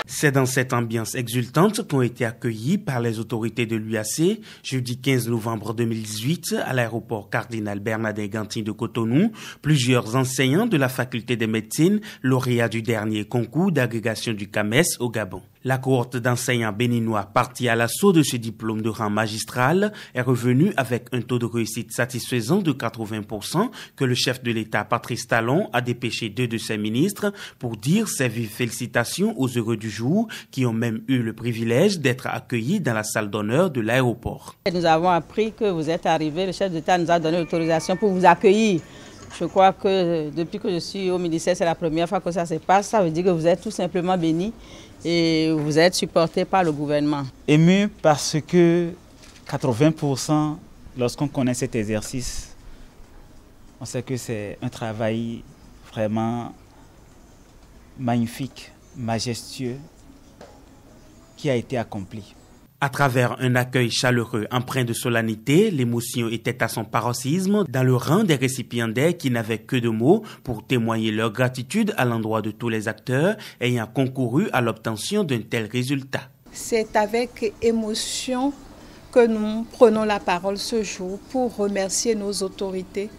C'est dans cette ambiance exultante qu'ont été accueillis par les autorités de l'UAC jeudi 15 novembre 2018 à l'aéroport Cardinal Bernardin Gantin de Cotonou plusieurs enseignants de la faculté de médecine lauréats du dernier concours d'agrégation du CAMES au Gabon. La cohorte d'enseignants béninois partis à l'assaut de ce diplôme de rang magistral est revenue avec un taux de réussite satisfaisant de 80% que le chef de l'État Patrice Talon a dépêché 2 de ses ministres pour dire ses vives félicitations aux heureux du jour qui ont même eu le privilège d'être accueillis dans la salle d'honneur de l'aéroport. Nous avons appris que vous êtes arrivés, le chef d'État nous a donné l'autorisation pour vous accueillir. Je crois que depuis que je suis au ministère, c'est la première fois que ça se passe. Ça veut dire que vous êtes tout simplement bénis et vous êtes supportés par le gouvernement. Ému parce que 80%, lorsqu'on connaît cet exercice, on sait que c'est un travail vraiment magnifique, majestueux, qui a été accompli. À travers un accueil chaleureux empreint de solennité, l'émotion était à son paroxysme dans le rang des récipiendaires qui n'avaient que de mots pour témoigner leur gratitude à l'endroit de tous les acteurs ayant concouru à l'obtention d'un tel résultat. C'est avec émotion que nous prenons la parole ce jour pour remercier nos autorités,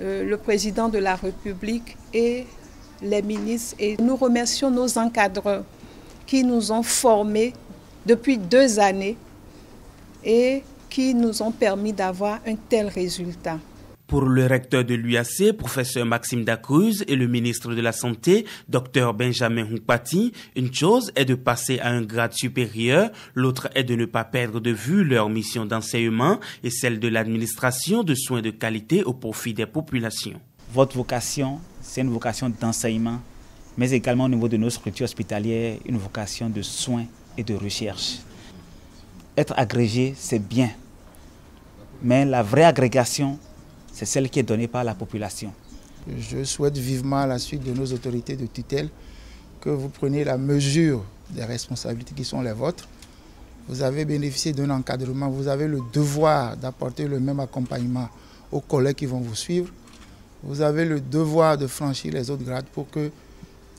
le président de la République et les ministres. Et nous remercions nos encadreurs qui nous ont formés depuis 2 années et qui nous ont permis d'avoir un tel résultat. Pour le recteur de l'UAC, professeur Maxime Dacruz, et le ministre de la Santé, Dr Benjamin Hunkpati, une chose est de passer à un grade supérieur, l'autre est de ne pas perdre de vue leur mission d'enseignement et celle de l'administration de soins de qualité au profit des populations. Votre vocation, c'est une vocation d'enseignement, mais également au niveau de nos structures hospitalières, une vocation de soins et de recherche. Être agrégé, c'est bien, mais la vraie agrégation, c'est celle qui est donnée par la population. Je souhaite vivement à la suite de nos autorités de tutelle que vous preniez la mesure des responsabilités qui sont les vôtres. Vous avez bénéficié d'un encadrement, vous avez le devoir d'apporter le même accompagnement aux collègues qui vont vous suivre. Vous avez le devoir de franchir les autres grades pour que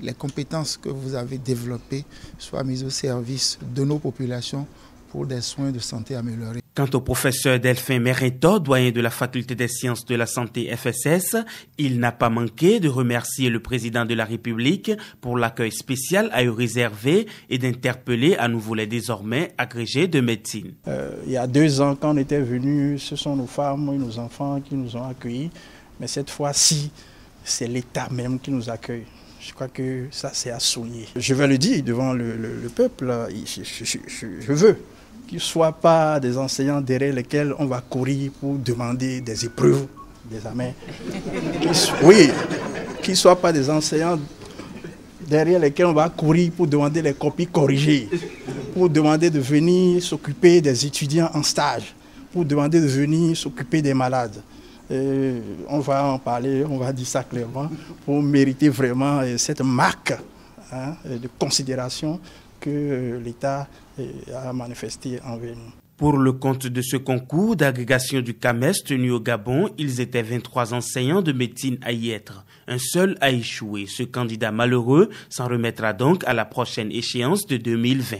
les compétences que vous avez développées soient mises au service de nos populations pour des soins de santé améliorés. Quant au professeur Delphin Méréto, doyen de la faculté des sciences de la santé FSS, il n'a pas manqué de remercier le président de la République pour l'accueil spécial à eux réservé et d'interpeller à nouveau les désormais agrégés de médecine. Il y a 2 ans, quand on était venus, ce sont nos femmes et nos enfants qui nous ont accueillis, mais cette fois-ci, c'est l'État même qui nous accueille. Je crois que ça, c'est à souligner. Je vais le dire devant le peuple, je veux qu'ils ne soient pas des enseignants derrière lesquels on va courir pour demander des épreuves, des examens. Oui, qu'ils ne soient pas des enseignants derrière lesquels on va courir pour demander les copies corrigées, pour demander de venir s'occuper des étudiants en stage, pour demander de venir s'occuper des malades. On va en parler, on va dire ça clairement, pour mériter vraiment cette marque de considération que l'État a manifestée envers nous. Pour le compte de ce concours d'agrégation du CAMES tenu au Gabon, ils étaient 23 enseignants de médecine à y être. Un seul a échoué. Ce candidat malheureux s'en remettra donc à la prochaine échéance de 2020.